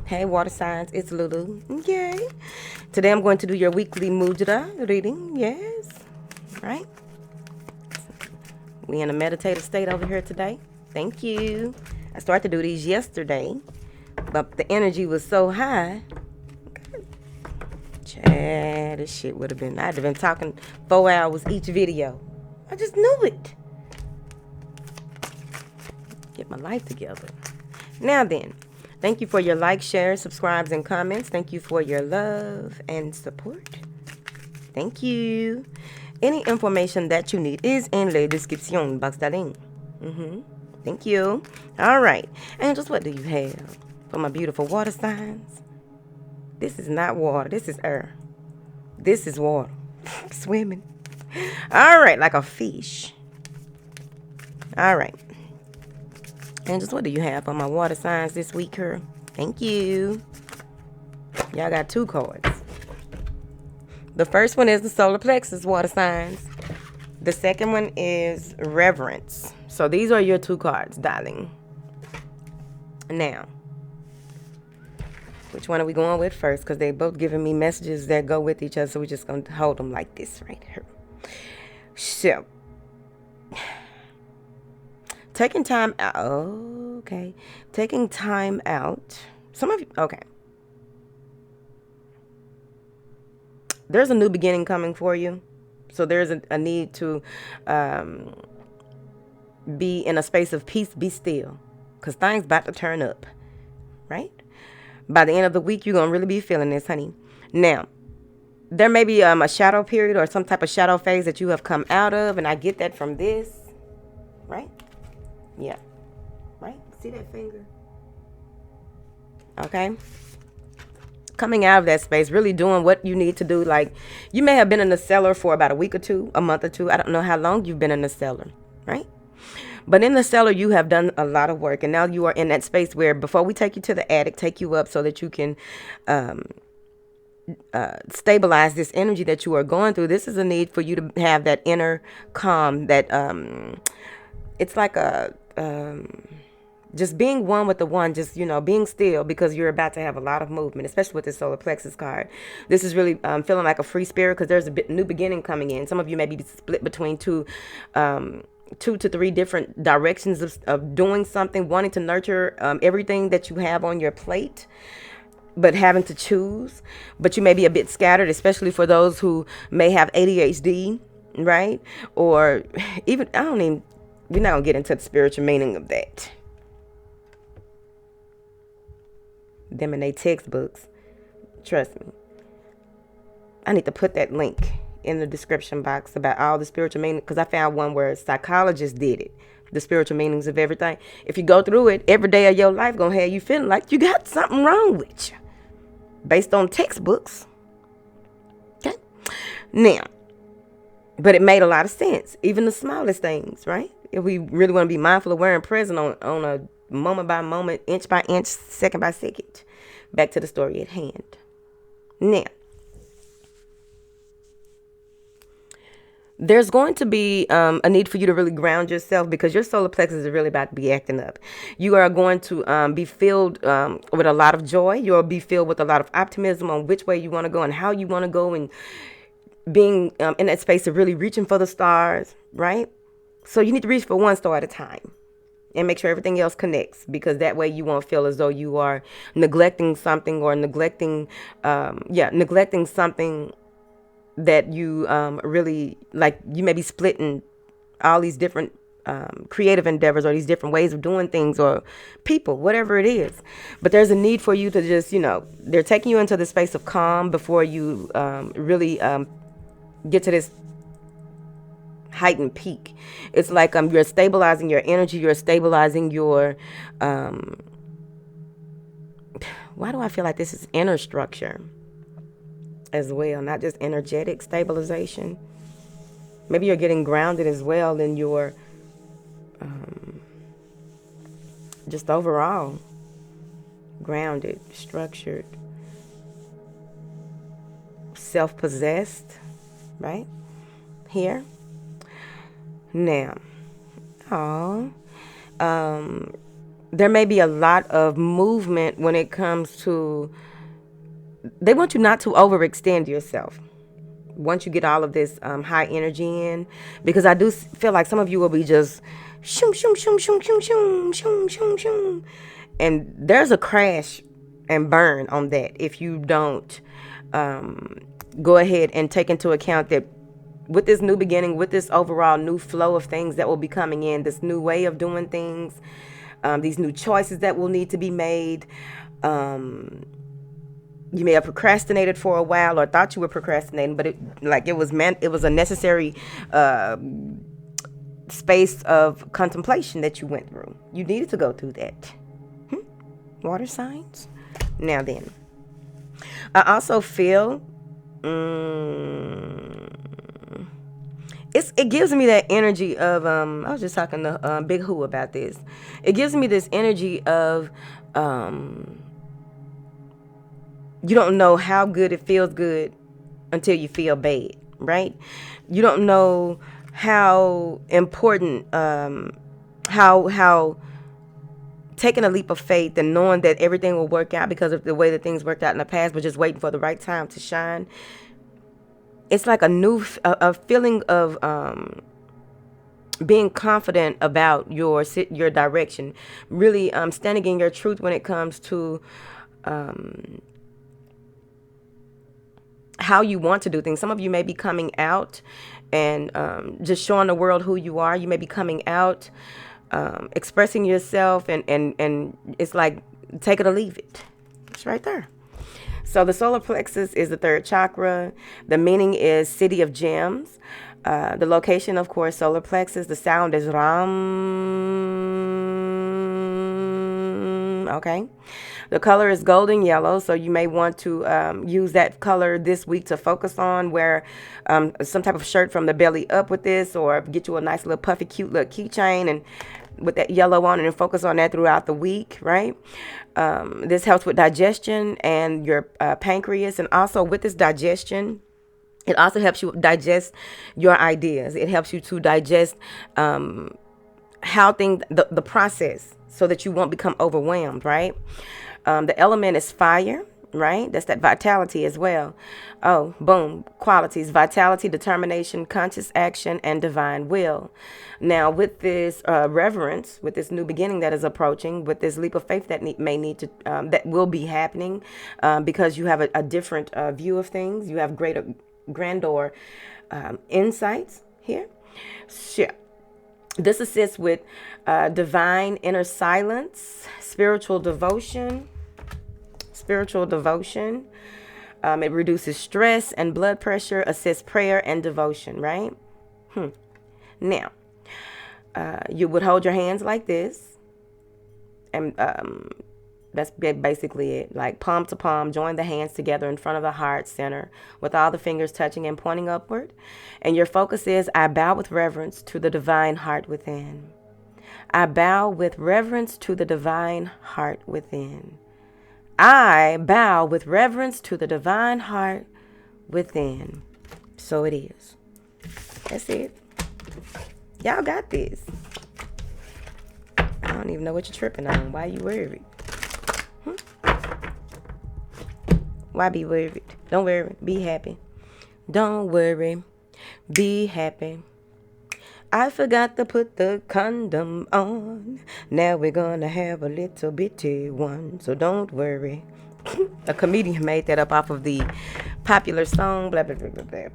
Hey, water signs, it's Lulu. Yay. Today I'm going to do your weekly mudra reading. Yes. Right? We in a meditative state over here today. Thank you. I started to do these yesterday, but the energy was so high. Chad, this shit would have been, I'd have been talking 4 hours each video. I just knew it. Get my life together. Now then, thank you for your likes, shares, subscribes, and comments. Thank you for your love and support. Thank you. Any information that you need is in la description box, darling. Thank you. All right. Angels, what do you have for my beautiful water signs? This is not water. This is air. This is water. Swimming. All right, like a fish. All right. Angels, what do you have for my water signs this week here? Thank you. Y'all got 2 cards. The first one is the solar plexus water signs. The second one is reverence. So these are your 2 cards, darling. Now, which one are we going with first? Because they both giving me messages that go with each other. So we're just going to hold them like this right here. So, taking time out. Oh, okay. Taking time out. Some of you, okay. There's a new beginning coming for you. So there's a need to be in a space of peace, be still. Because things about to turn up. Right? By the end of the week, you're going to really be feeling this, honey. Now, there may be a shadow period or some type of shadow phase that you have come out of. And I get that from this. Right? Yeah. Right? See that finger? Okay. Coming out of that space, really doing what you need to do. Like, you may have been in the cellar for about a week or 2, a month or 2. I don't know how long you've been in the cellar, right? But in the cellar, you have done a lot of work. And now you are in that space where before we take you to the attic, take you up so that you can stabilize this energy that you are going through. This is a need for you to have that inner calm, that it's like a just being one with the one, just, being still, because you're about to have a lot of movement, especially with this solar plexus card. This is really feeling like a free spirit because there's a new beginning coming in. Some of you may be split between 2 to 3 different directions of doing something, wanting to nurture everything that you have on your plate, but having to choose. But you may be a bit scattered, especially for those who may have ADHD, right? Or even, we're not going to get into the spiritual meaning of that. Them in their textbooks. Trust me. I need to put that link in the description box about all the spiritual meanings, because I found one where psychologists did it. The spiritual meanings of everything. If you go through it, every day of your life gonna have you feeling like you got something wrong with you. Based on textbooks. Okay? Now, but it made a lot of sense. Even the smallest things, right? If we really want to be mindful of wearing present on a moment by moment, inch by inch, second by second. Back to the story at hand. Now, there's going to be a need for you to really ground yourself, because your solar plexus is really about to be acting up. You are going to be filled with a lot of joy. You'll be filled with a lot of optimism on which way you want to go and how you want to go, and being in that space of really reaching for the stars, right? So you need to reach for one star at a time and make sure everything else connects, because that way you won't feel as though you are neglecting something or neglecting something that you really, like, you may be splitting all these different creative endeavors or these different ways of doing things or people, whatever it is. But there's a need for you to just, they're taking you into the space of calm before you really get to this heightened peak. It's like you're stabilizing your energy, you're stabilizing your why do I feel like this is inner structure as well, not just energetic stabilization? Maybe you're getting grounded as well in your just overall grounded, structured, self-possessed, right? Here. Now, there may be a lot of movement when it comes to, they want you not to overextend yourself once you get all of this high energy in, because I do feel like some of you will be just shoom, shoom, shoom, shoom, shoom, shoom, shoom, shoom, shoom. And there's a crash and burn on that if you don't go ahead and take into account that with this new beginning, with this overall new flow of things that will be coming in, this new way of doing things, these new choices that will need to be made. You may have procrastinated for a while, or thought you were procrastinating, but it was a necessary space of contemplation that you went through. You needed to go through that. Water signs. Now then, I also feel it gives me that energy of I was just talking to Big Who about this. It gives me this energy of you don't know how good it feels good until you feel bad, right? You don't know how important how taking a leap of faith and knowing that everything will work out because of the way that things worked out in the past, but just waiting for the right time to shine. It's like a feeling of being confident about your direction, really standing in your truth when it comes to how you want to do things. Some of you may be coming out and just showing the world who you are. You may be coming out, expressing yourself, and it's like take it or leave it. It's right there. So the solar plexus is the third chakra. The meaning is city of gems. The location, of course, solar plexus. The sound is Ram. Okay. The color is golden yellow, so you may want to use that color this week to focus on. Wear some type of shirt from the belly up with this, or get you a nice little puffy, cute little keychain and with that yellow on it, and focus on that throughout the week, right? This helps with digestion and your pancreas, and also with this digestion, it also helps you digest your ideas. It helps you to digest how things, the process, so that you won't become overwhelmed, right? The element is fire, right? That's that vitality as well. Oh, boom. Qualities: vitality, determination, conscious action, and divine will. Now, with this reverence, with this new beginning that is approaching, with this leap of faith that that will be happening, because you have a different view of things. You have greater grandeur insights here. Sure. This assists with divine inner silence, spiritual devotion. It reduces stress and blood pressure, assists prayer and devotion, right? Now, you would hold your hands like this, and that's basically it. Like palm to palm, join the hands together in front of the heart center with all the fingers touching and pointing upward. And your focus is, I bow with reverence to the divine heart within. I bow with reverence to the divine heart within. I bow with reverence to the divine heart within. So it is. That's it. Y'all got this. I don't even know what you're tripping on. Why you worried? Why be worried? Don't worry. Be happy. Don't worry. Be happy. I forgot to put the condom on. Now we're gonna have a little bitty one. So don't worry. A comedian made that up off of the popular song, blah, blah, blah, blah, blah.